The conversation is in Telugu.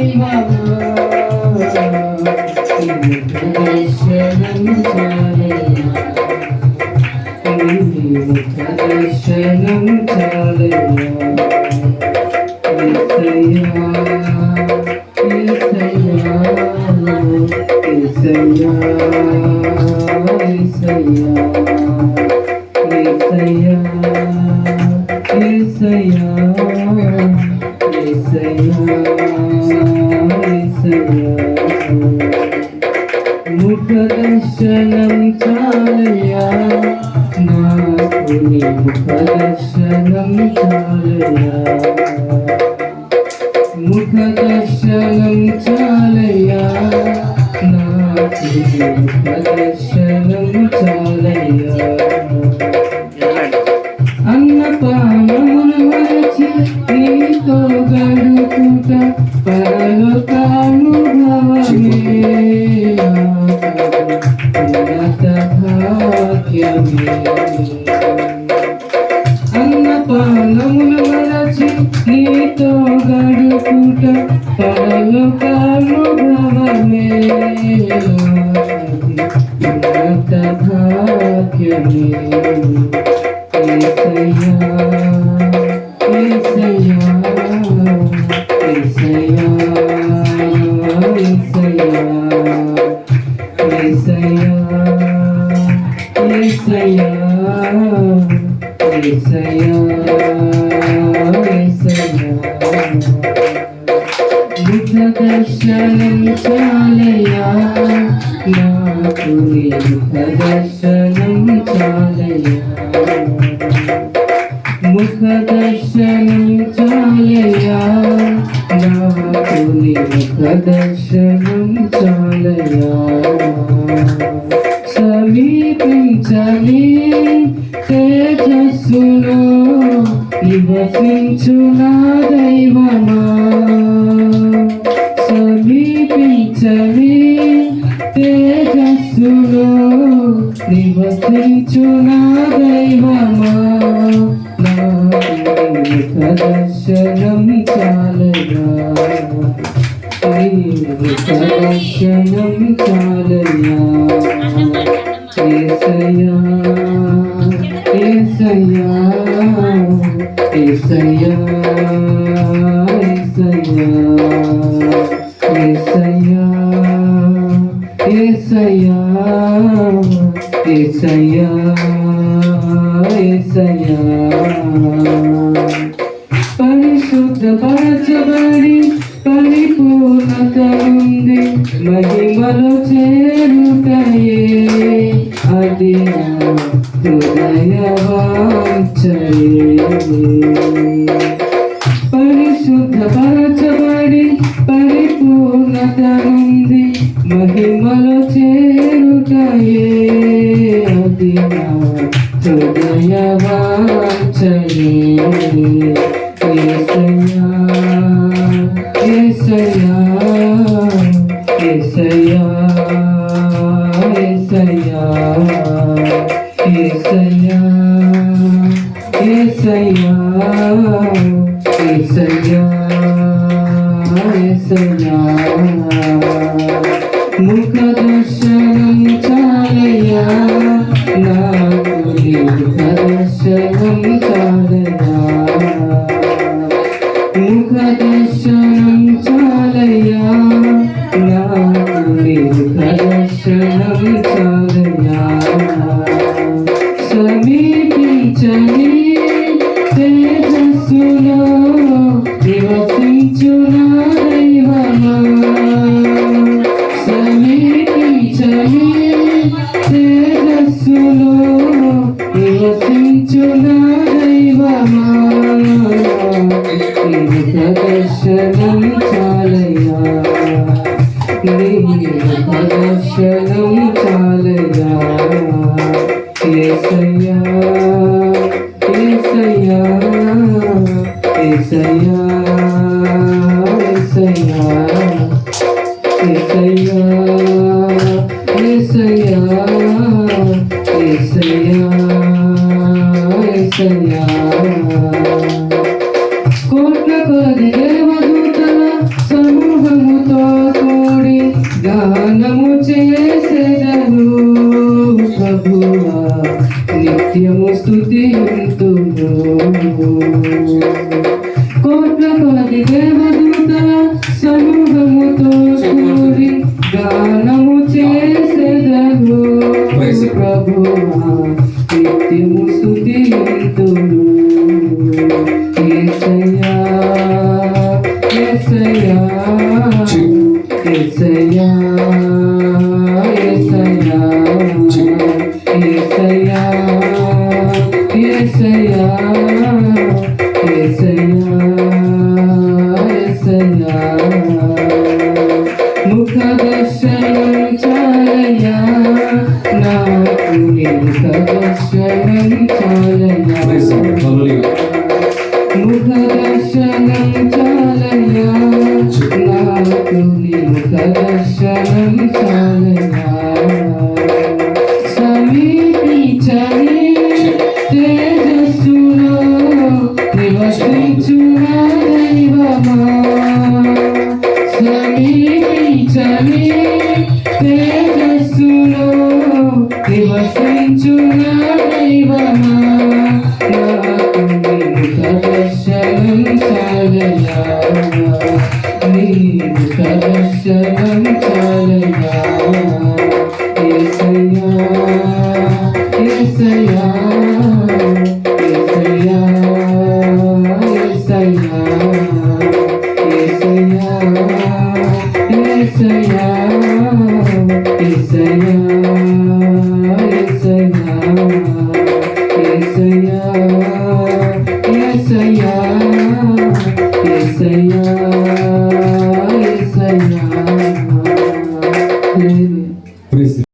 దర్శనం చాలయ్యా ముఖ దర్శనం చాలయ్యా నాకు నీ ముఖ దర్శనం చాలయ్యా ముఖ దర్శనం చాలయ్యా నాకు నీ ముఖ దర్శనం చాలయ్యా అన్నపానములు మరచి నీతో గడుపుట పరలోకానుభవమే అన్నపానములు మరచి నీతో గడుపుట పరలోకానుభవమే ఉన్నత భాగ్యమే యేసయ్యా యేసయ్యా యేసయ్యా యేసయ్యా యేసయ్యా యేసయ్యా ముఖ దర్శనం చాలయ్యా నాకు నీ ముఖ దర్శనం చాలయ్యా ముఖ దర్శనం చాలయ్యా నాకు నీ ముఖ దర్శనం చాలయ్యా సమీపించని తేజస్సులో నివసించు నా దైవమా సమీపించని తేజస్సులో నివసించు నా దైవమా ముఖ దర్శనం చాలయ్యా ముఖ దర్శనం చాలయ్యా యేసయ్యా యేసయ్యా యేసయ్యా యేసయ్యా యేసయ్యా యేసయ్యా యేసయ్యా పరిశుద్ధపరచబడి పరిపూర్ణత ఉంది మహిమలో చేరుటయే అది నా హృదయ వాంఛయే పరిశుద్ధపరచబడి పరిపూర్ణత ఉంది మహిమలో చేరుటయే అది నా హృదయ వాంఛయే యేసయ్యా యేసయ్యా యేసయ్యా యేసయ్యా యేసయ్యా యేసయ్యా యేసయ్యా యేసయ్యా ముఖ దర్శనం చాలయ్యా నాకు నీ ముఖ దర్శనం చాలయ్యా ముఖ దర్శనం చాలయ్యా నాకు నీ ముఖ దర్శనం చాలయ్యా సమీపించని తేజస్సులో నివసించు నా దైవమా సమీపించని తేజస్సులో నివసించు నా దైవమా ముఖ దర్శనం చాలయ్యా నీ ముఖ దర్శనం చాలయ్యా యేసయ్యా యేసయ్యా యేసయ్యా యేసయ్యా యేసయ్యా యేసయ్యా యేసయ్యా కోట్ల కొలది దేవదూతల సమూహం గానము చేసెదను ప్రభువా నిత్యము స్తుతింతును కోట్ల కొలది దేవదూతల సమూహముతో కూడి గానము చేసెదను ప్రభువా నిత్యము స్తుతింతును యేసయ్యా యేసయ్యా యేసయ్యా యేసయ్యా యేసయ్యా యేసయ్యా యేసయ్యా యేసయ్యా ముఖ దర్శనం చాలయ్యా నాకు నీ ముఖ దర్శనం చాలయ్యా ముఖ దర్శనం చాలయ్యా నాకు నీ ముఖ దర్శనం చాలయ్యా సమీపించని తేజస్సులో నివసించు నా దైవమా సమీపించని తేజస్సులో నివసించు నా దైవమా నాకు నీ ముఖ దర్శనం చాలయ్యా నీ ముఖ దర్శనం చాలయ్యా యేసయ్యా యేసయ్యా యేసయ్యా యేసయ్యా యేసయ్యా యేసయ్యా యేసయ్యా యేసయ్యా యేసయ్యా యేసయ్యా యేసయ్యా యేసయ్యా